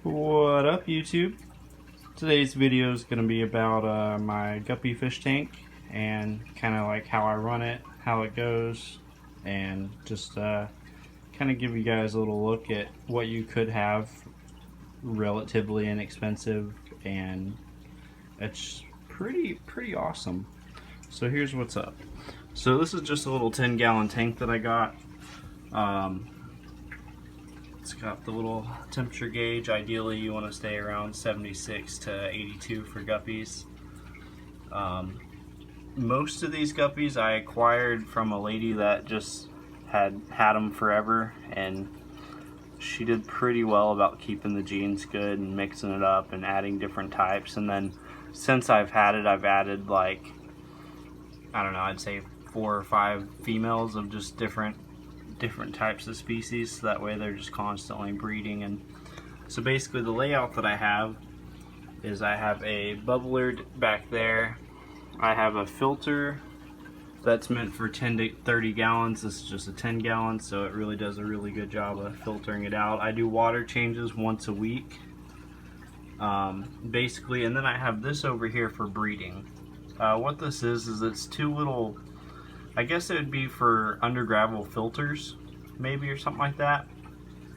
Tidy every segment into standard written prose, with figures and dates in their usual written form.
What up, YouTube? Today's video is going to be about my guppy fish tank and kind of like how I run it, how it goes, and just kind of give you guys a little look at what you could have relatively inexpensive, and it's pretty awesome. So here's what's up. So this is just a little 10-gallon tank that I got. It's got the little temperature gauge. Ideally you want to stay around 76 to 82 for guppies. Most of these guppies I acquired from a lady that just had them forever, and she did pretty well about keeping the genes good and mixing it up and adding different types. And then since I've had it, I've added, like, I don't know, I'd say 4 or 5 females of just different types of species, so that way they're just constantly breeding. And so basically the layout that I have is I have a bubbler back there, I have a filter that's meant for 10 to 30 gallons. This is just a 10 gallon, so it really does a really good job of filtering it out. I do water changes once a week, basically. And then I have this over here for breeding. What this is it's 2 little, I guess it would be for under gravel filters, maybe, or something like that.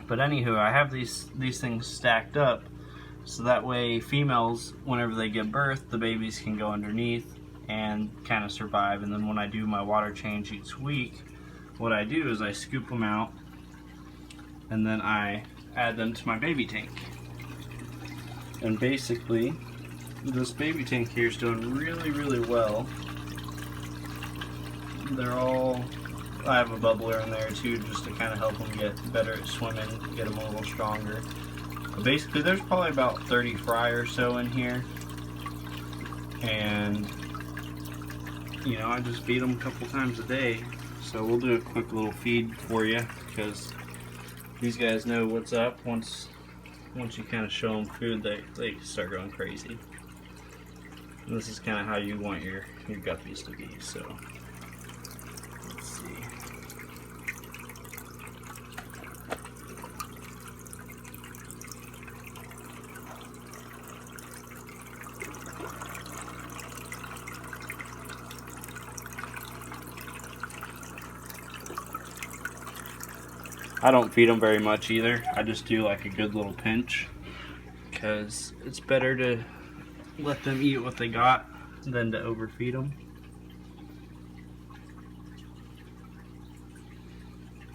But anywho, I have these things stacked up, so that way females, whenever they give birth, the babies can go underneath and kind of survive. And then when I do my water change each week, what I do is I scoop them out and then I add them to my baby tank. And basically, this baby tank here is doing really well. They're all, I have a bubbler in there too, just to kind of help them get better at swimming, get them a little stronger. But basically there's probably about 30 fry or so in here, and you know, I just feed them a couple times a day. So we'll do a quick little feed for you, because these guys know what's up. Once you kind of show them food, they start going crazy. And this is kind of how you want your guppies to be. So let's see. I don't feed them very much either. I just do like a good little pinch, because it's better to let them eat what they got than to overfeed them.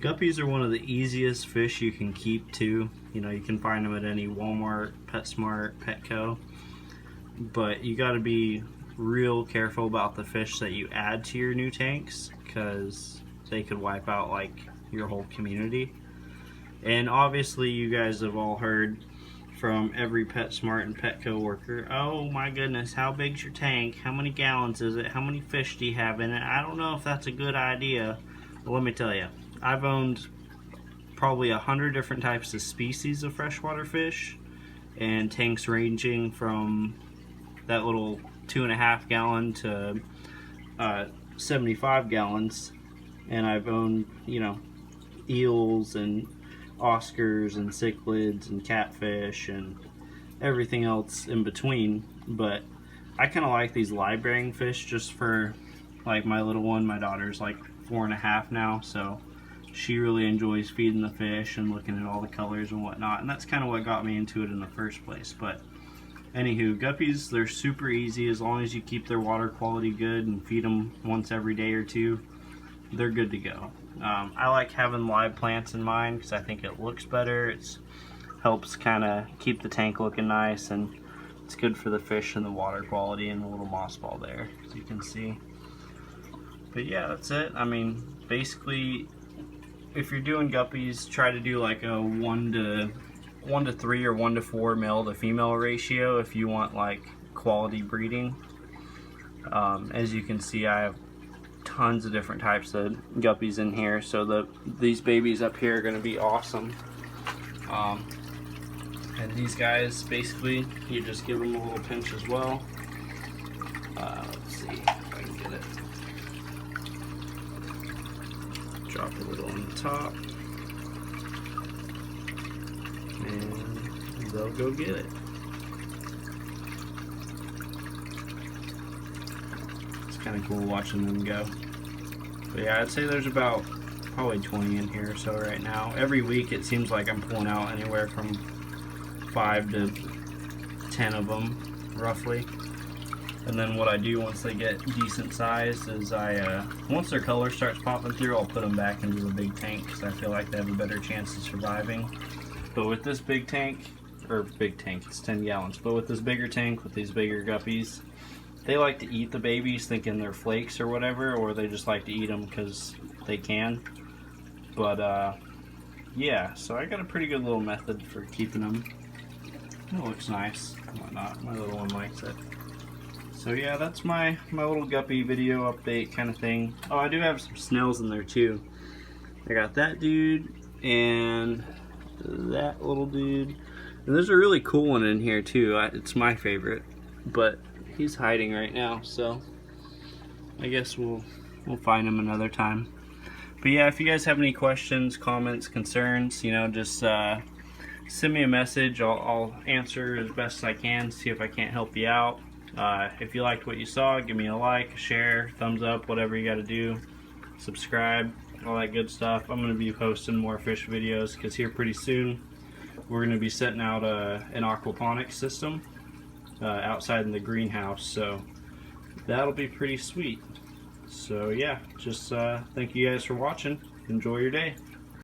Guppies are one of the easiest fish you can keep too. You know, you can find them at any Walmart, PetSmart, Petco. But you got to be real careful about the fish that you add to your new tanks, because they could wipe out like your whole community. And obviously you guys have all heard from every PetSmart and Petco worker, oh my goodness, how big's your tank? How many gallons is it? How many fish do you have in it? I don't know if that's a good idea. But let me tell you, I've owned probably 100 different types of species of freshwater fish, and tanks ranging from that little 2.5 gallon to 75 gallons. And I've owned, you know, eels and Oscars and cichlids and catfish and everything else in between. But I kind of like these live-bearing fish just for, like, my little one. My daughter's like 4.5 now, so she really enjoys feeding the fish and looking at all the colors and whatnot, and that's kind of what got me into it in the first place. But anywho, guppies, they're super easy as long as you keep their water quality good and feed them once every day or two. They're good to go. I like having live plants in mine because I think it looks better. It helps kind of keep the tank looking nice, and it's good for the fish and the water quality and the little moss ball there, as you can see. But yeah, that's it. I mean, basically, if you're doing guppies, try to do like a 1 to 3 or 1 to 4 male to female ratio if you want like quality breeding. As you can see, I have tons of different types of guppies in here, so these babies up here are going to be awesome. And these guys, basically, you just give them a little pinch as well. Let's see if I can get it. Drop a little on the top, and they'll go get it. It's kind of cool watching them go. But yeah, I'd say there's about probably 20 in here or so right now. Every week it seems like I'm pulling out anywhere from 5 to 10 of them, roughly. And then what I do once they get decent sized is once their color starts popping through, I'll put them back into the big tank because I feel like they have a better chance of surviving. But with this big tank, it's 10 gallons, but with this bigger tank, with these bigger guppies, they like to eat the babies thinking they're flakes or whatever, or they just like to eat them because they can. But yeah, so I got a pretty good little method for keeping them. It looks nice and whatnot. My little one likes it. So yeah, that's my little guppy video update kind of thing. Oh, I do have some snails in there too. I got that dude and that little dude. And there's a really cool one in here too. It's my favorite, but he's hiding right now, so I guess we'll find him another time. But yeah, if you guys have any questions, comments, concerns, you know, just send me a message. I'll answer as best I can, see if I can't help you out. If you liked what you saw, give me a like, share, thumbs up, whatever you got to do. Subscribe, all that good stuff. I'm going to be posting more fish videos because here pretty soon we're going to be setting out an aquaponics system outside in the greenhouse. So that'll be pretty sweet. So yeah, just thank you guys for watching. Enjoy your day.